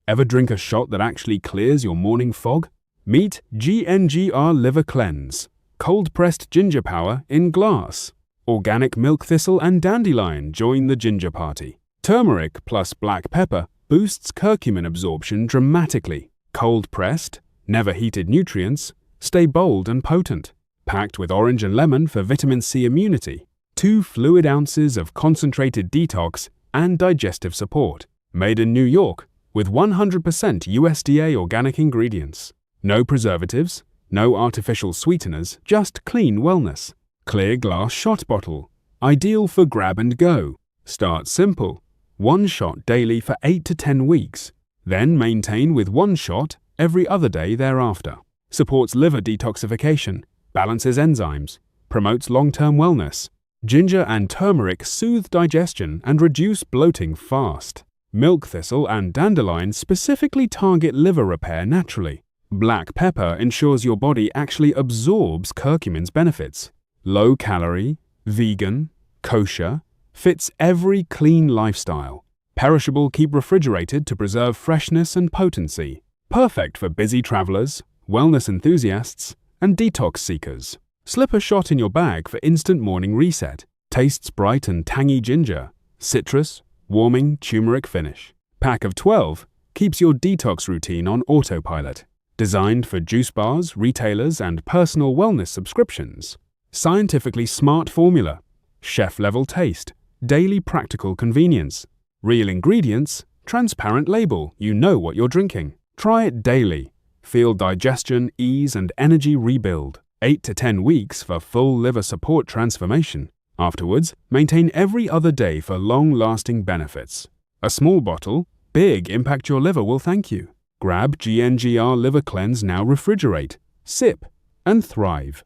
Ever drink a shot that actually clears your morning fog? Meet GNGR Liver Cleanse. Cold-pressed ginger power in glass. Organic milk thistle and dandelion join the ginger party. Turmeric plus black pepper boosts curcumin absorption dramatically. Cold-pressed, never heated nutrients stay bold and potent. Packed with orange and lemon for vitamin C immunity. 2 fluid ounces of concentrated detox and digestive support. Made in New York with 100% USDA organic ingredients. No preservatives, no artificial sweeteners, just clean wellness. Clear glass shot bottle. Ideal for grab and go. Start simple. 1 shot daily for 8 to 10 weeks. Then maintain with 1 shot every other day thereafter. Supports liver detoxification, balances enzymes, promotes long-term wellness. Ginger and turmeric soothe digestion and reduce bloating fast. Milk thistle and dandelion specifically target liver repair naturally. Black pepper ensures your body actually absorbs curcumin's benefits. Low calorie, vegan, kosher, fits every clean lifestyle. Perishable, keep refrigerated to preserve freshness and potency. Perfect for busy travelers, wellness enthusiasts, and detox seekers. Slip a shot in your bag for instant morning reset. Tastes bright and tangy ginger, citrus, warming turmeric finish. Pack of 12 keeps your detox routine on autopilot. Designed for juice bars, retailers, and personal wellness subscriptions. Scientifically smart formula. Chef-level taste. Daily practical convenience. Real ingredients. Transparent label. You know what you're drinking. Try it daily. Feel digestion, ease, and energy rebuild. 8 to 10 weeks for full liver support transformation. Afterwards, maintain every other day for long-lasting benefits. A small bottle, big impact your liver will thank you. Grab GNGR Liver Cleanse now, refrigerate, sip, and thrive.